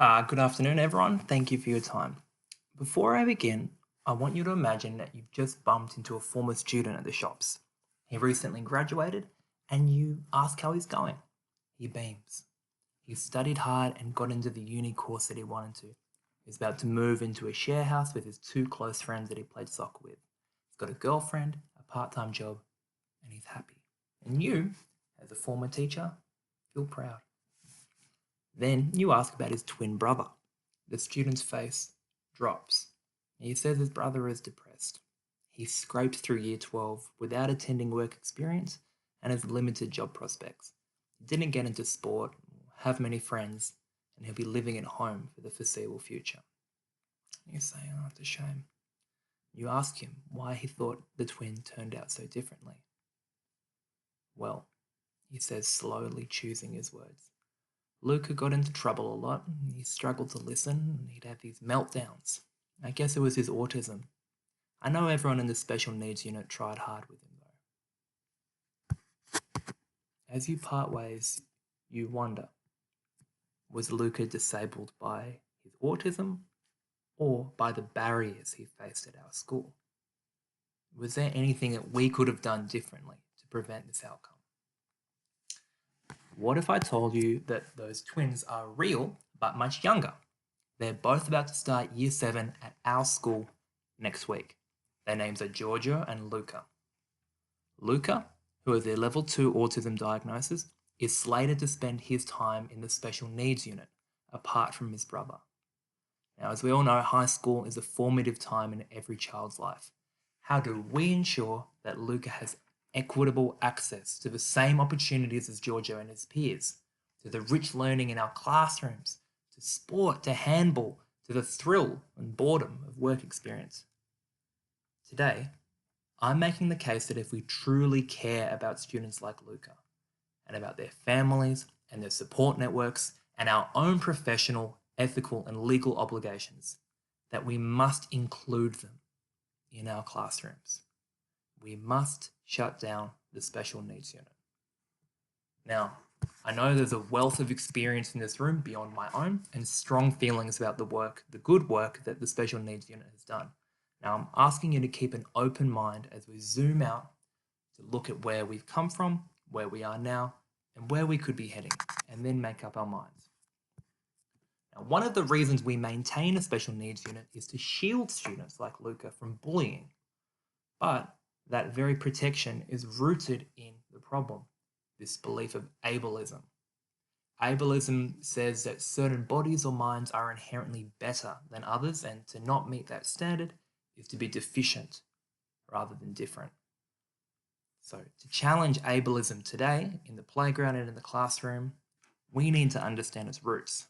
Good afternoon, everyone. Thank you for your time. Before I begin, I want you to imagine that you've just bumped into a former student at the shops. He recently graduated, and you ask how he's going. He beams. He studied hard and got into the uni course that he wanted to. He's about to move into a share house with his two close friends that he played soccer with. He's got a girlfriend, a part-time job, and he's happy. And you, as a former teacher, feel proud. Then you ask about his twin brother. The student's face drops. He says his brother is depressed. He scraped through year 12 without attending work experience and has limited job prospects. He didn't get into sport, have many friends, and he'll be living at home for the foreseeable future. You say, oh, it's a shame. You ask him why he thought the twin turned out so differently. Well, he says, slowly choosing his words. Luca got into trouble a lot. He struggled to listen, and he'd have these meltdowns. I guess it was his autism. I know everyone in the special needs unit tried hard with him, though. As you part ways, you wonder, was Luca disabled by his autism or by the barriers he faced at our school? Was there anything that we could have done differently to prevent this outcome? What if I told you that those twins are real but much younger? They're both about to start year 7 at our school next week. Their names are Giorgio and Luca. Luca, who has a level 2 autism diagnosis, is slated to spend his time in the special needs unit, apart from his brother. Now, as we all know, high school is a formative time in every child's life. How do we ensure that Luca has equitable access to the same opportunities as Giorgio and his peers, to the rich learning in our classrooms, to sport, to handball, to the thrill and boredom of work experience? Today, I'm making the case that if we truly care about students like Luca and about their families and their support networks and our own professional, ethical and legal obligations, that we must include them in our classrooms. We must shut down the special needs unit. Now, I know there's a wealth of experience in this room beyond my own and strong feelings about the good work that the special needs unit has done. Now, I'm asking you to keep an open mind as we zoom out to look at where we've come from, where we are now, and where we could be heading, and then make up our minds. Now, one of the reasons we maintain a special needs unit is to shield students like Luca from bullying. But that very protection is rooted in the problem, this belief of ableism. Ableism says that certain bodies or minds are inherently better than others, and to not meet that standard is to be deficient rather than different. So to challenge ableism today in the playground and in the classroom, we need to understand its roots.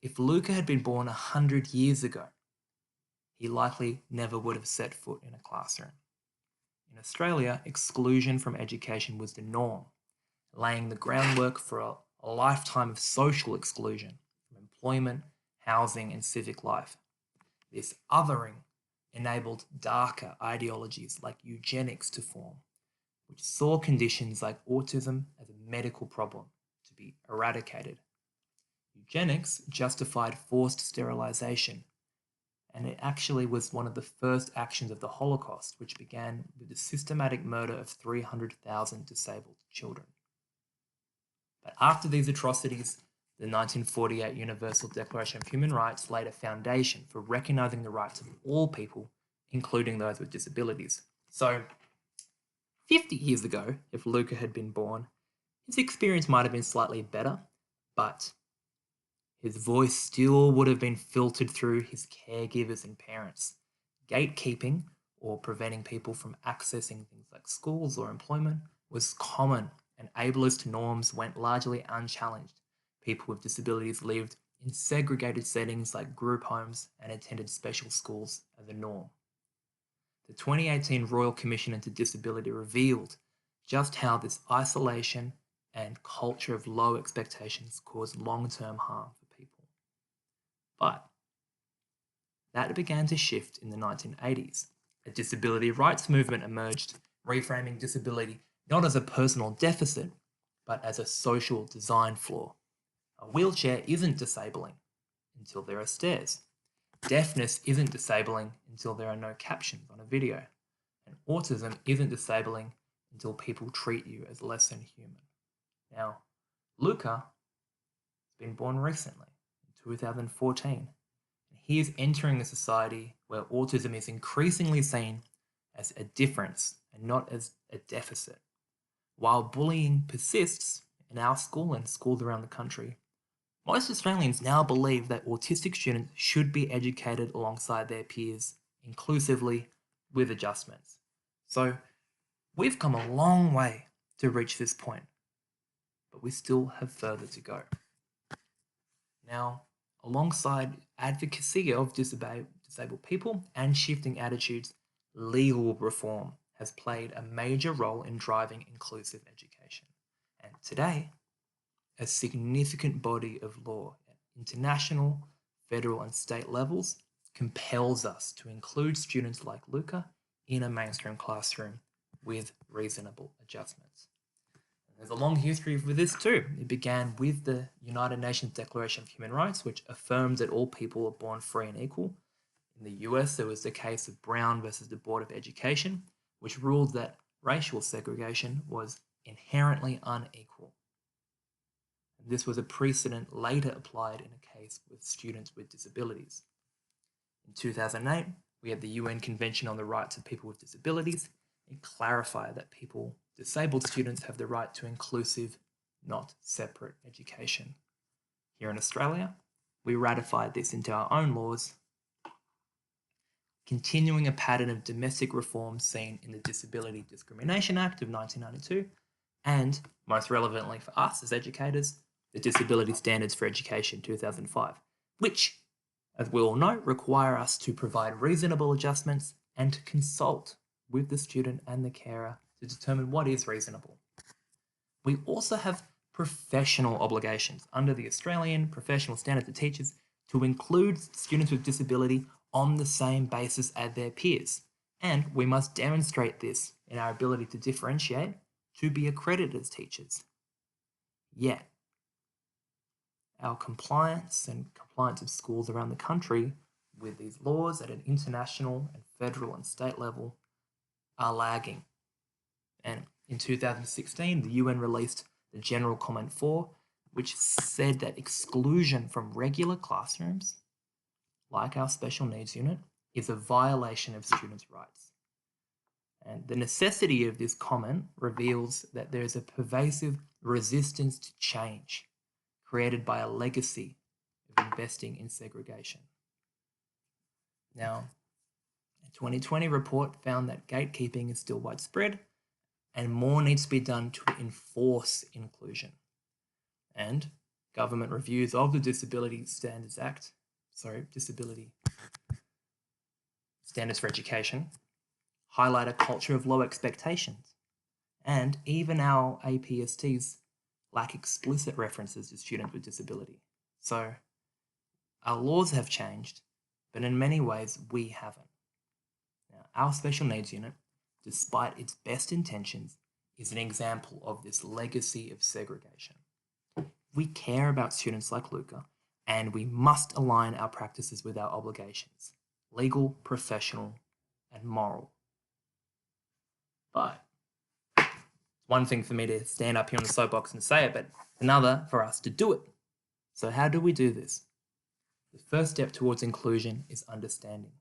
If Luca had been born 100 years ago, he likely never would have set foot in a classroom. In Australia, exclusion from education was the norm, laying the groundwork for a lifetime of social exclusion from employment, housing, and civic life. This othering enabled darker ideologies like eugenics to form, which saw conditions like autism as a medical problem to be eradicated. Eugenics justified forced sterilization, and it actually was one of the first actions of the Holocaust, which began with the systematic murder of 300,000 disabled children. But after these atrocities, the 1948 Universal Declaration of Human Rights laid a foundation for recognizing the rights of all people, including those with disabilities. So, 50 years ago, if Luca had been born, his experience might have been slightly better, but his voice still would have been filtered through his caregivers and parents. Gatekeeping, or preventing people from accessing things like schools or employment, was common, and ableist norms went largely unchallenged. People with disabilities lived in segregated settings like group homes and attended special schools as a norm. The 2018 Royal Commission into Disability revealed just how this isolation and culture of low expectations cause long-term harm for people. But that began to shift in the 1980s. A disability rights movement emerged, reframing disability not as a personal deficit, but as a social design flaw. A wheelchair isn't disabling until there are stairs. Deafness isn't disabling until there are no captions on a video. And autism isn't disabling until people treat you as less than human. Now, Luca has been born recently, in 2014, and he is entering a society where autism is increasingly seen as a difference and not as a deficit. While bullying persists in our school and schools around the country, most Australians now believe that autistic students should be educated alongside their peers, inclusively, with adjustments. So we've come a long way to reach this point, but we still have further to go. Now, alongside advocacy of disabled people and shifting attitudes, legal reform has played a major role in driving inclusive education. And today, a significant body of law at international, federal, and state levels compels us to include students like Luca in a mainstream classroom with reasonable adjustments. And there's a long history with this too. It began with the United Nations Declaration of Human Rights, which affirms that all people are born free and equal. In the US, there was the case of Brown versus the Board of Education, which ruled that racial segregation was inherently unequal. This was a precedent later applied in a case with students with disabilities. In 2008, we had the UN Convention on the Rights of People with Disabilities. It clarified that disabled students have the right to inclusive, not separate education. Here in Australia, we ratified this into our own laws, continuing a pattern of domestic reform seen in the Disability Discrimination Act of 1992, and, most relevantly for us as educators, the Disability Standards for Education 2005, which, as we all know, require us to provide reasonable adjustments and to consult with the student and the carer to determine what is reasonable. We also have professional obligations under the Australian Professional Standards of Teachers to include students with disability on the same basis as their peers, and we must demonstrate this in our ability to differentiate to be accredited as teachers. Yet, our compliance of schools around the country with these laws at an international and federal and state level are lagging. And in 2016, the UN released the General Comment 4, which said that exclusion from regular classrooms, like our special needs unit, is a violation of students' rights. And the necessity of this comment reveals that there is a pervasive resistance to change created by a legacy of investing in segregation. Now, a 2020 report found that gatekeeping is still widespread and more needs to be done to enforce inclusion. And government reviews of the Disability Standards for Education highlight a culture of low expectations. And even our APSTs lack explicit references to students with disability. So our laws have changed, but in many ways we haven't. Now, our special needs unit, despite its best intentions, is an example of this legacy of segregation. We care about students like Luca, and we must align our practices with our obligations, legal, professional, and moral. But one thing for me to stand up here on the soapbox and say it, but another for us to do it. So how do we do this? The first step towards inclusion is understanding.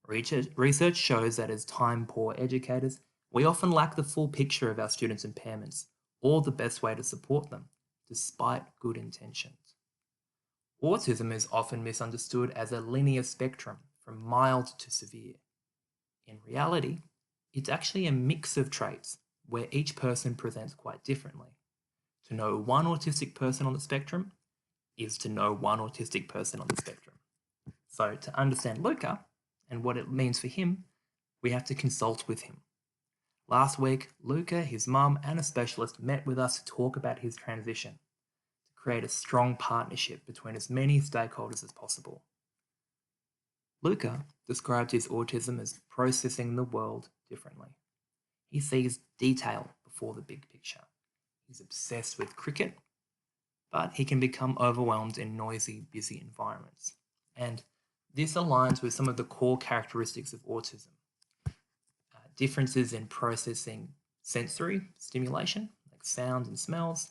Research shows that as time-poor educators, we often lack the full picture of our students' impairments or the best way to support them, despite good intentions. Autism is often misunderstood as a linear spectrum from mild to severe. In reality, it's actually a mix of traits where each person presents quite differently. To know one autistic person on the spectrum is to know one autistic person on the spectrum. So to understand Luca and what it means for him, we have to consult with him. Last week, Luca, his mum, and a specialist met with us to talk about his transition, to create a strong partnership between as many stakeholders as possible. Luca described his autism as processing the world differently. He sees detail before the big picture. He's obsessed with cricket, but he can become overwhelmed in noisy, busy environments. And this aligns with some of the core characteristics of autism. Differences in processing sensory stimulation, like sounds and smells,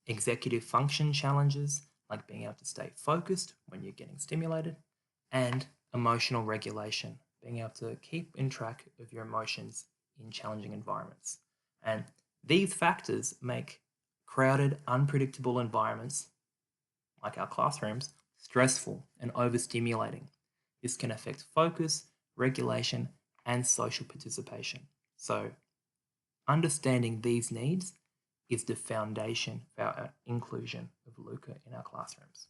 executive function challenges, like being able to stay focused when you're getting stimulated, and emotional regulation, being able to keep in track of your emotions in challenging environments. And these factors make crowded, unpredictable environments, like our classrooms, stressful and overstimulating. This can affect focus, regulation, and social participation. So, understanding these needs is the foundation for our inclusion of Luca in our classrooms.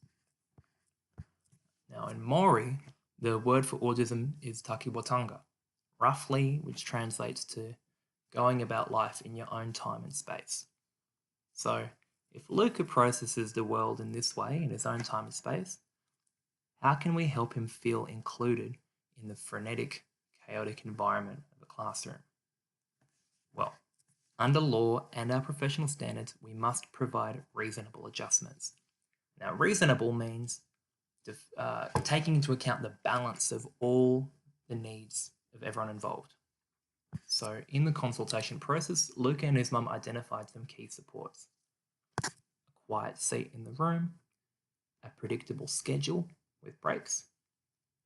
Now, in Maori, the word for autism is takiwatanga, roughly, which translates to going about life in your own time and space. So, if Luca processes the world in this way, in his own time and space, how can we help him feel included in the frenetic, chaotic environment of a classroom? Well, under law and our professional standards, we must provide reasonable adjustments. Now, reasonable means taking into account the balance of all the needs of everyone involved. So, in the consultation process, Luca and his mum identified some key supports: a quiet seat in the room, a predictable schedule with breaks,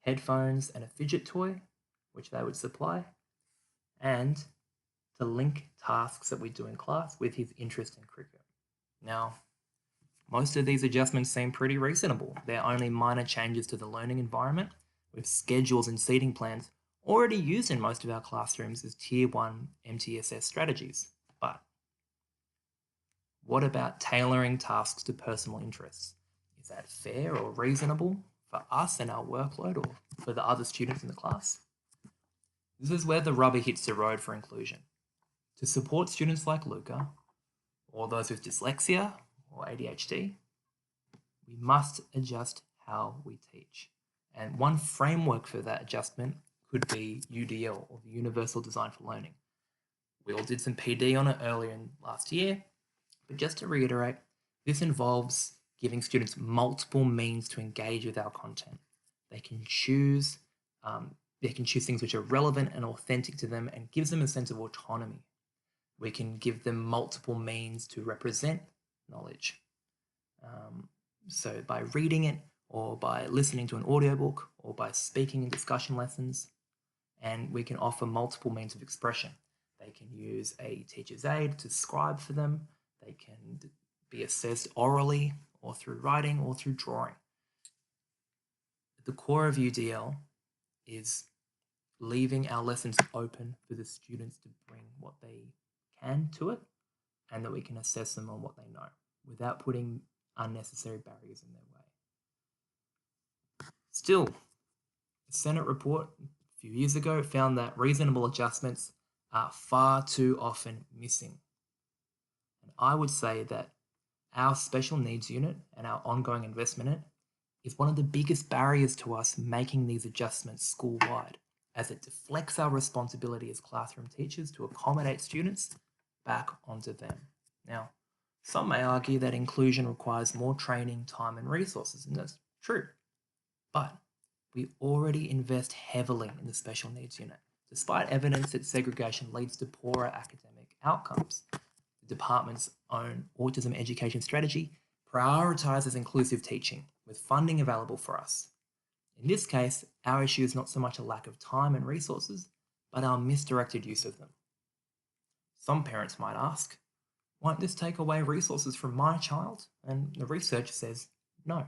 headphones and a fidget toy, which they would supply, and to link tasks that we do in class with his interest in cricket. Now, most of these adjustments seem pretty reasonable. They're only minor changes to the learning environment, with schedules and seating plans already used in most of our classrooms as Tier 1 MTSS strategies. But what about tailoring tasks to personal interests? Is that fair or reasonable for us and our workload, or for the other students in the class? This is where the rubber hits the road for inclusion. To support students like Luca, or those with dyslexia or ADHD, we must adjust how we teach. And one framework for that adjustment could be UDL, or the Universal Design for Learning. We all did some PD on it earlier in last year, but just to reiterate, this involves giving students multiple means to engage with our content. They can choose things which are relevant and authentic to them, and gives them a sense of autonomy. We can give them multiple means to represent knowledge. So by reading it, or by listening to an audiobook, or by speaking in discussion lessons, and we can offer multiple means of expression. They can use a teacher's aide to scribe for them. They can be assessed orally, or through writing, or through drawing. The core of UDL is leaving our lessons open for the students to bring what they can to it, and that we can assess them on what they know without putting unnecessary barriers in their way. Still, the Senate report a few years ago found that reasonable adjustments are far too often missing. And I would say that our special needs unit and our ongoing investment in it is one of the biggest barriers to us making these adjustments school-wide, as it deflects our responsibility as classroom teachers to accommodate students back onto them. Now, some may argue that inclusion requires more training, time, and resources, and that's true. But we already invest heavily in the special needs unit, despite evidence that segregation leads to poorer academic outcomes. The department's own autism education strategy prioritizes inclusive teaching, with funding available for us. In this case, our issue is not so much a lack of time and resources, but our misdirected use of them. Some parents might ask, won't this take away resources from my child? And the research says no.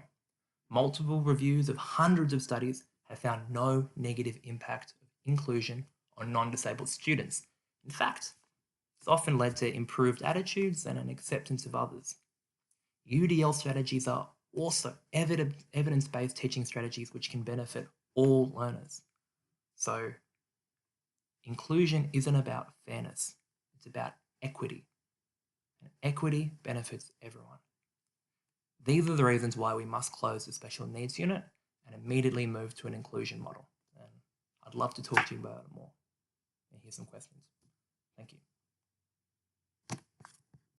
Multiple reviews of hundreds of studies have found no negative impact of inclusion on non-disabled students. In fact, it's often led to improved attitudes and an acceptance of others. UDL strategies are also evidence-based teaching strategies which can benefit all learners. So, inclusion isn't about fairness, it's about equity. And equity benefits everyone. These are the reasons why we must close the special needs unit and immediately move to an inclusion model. And I'd love to talk to you about it more and hear some questions. Thank you.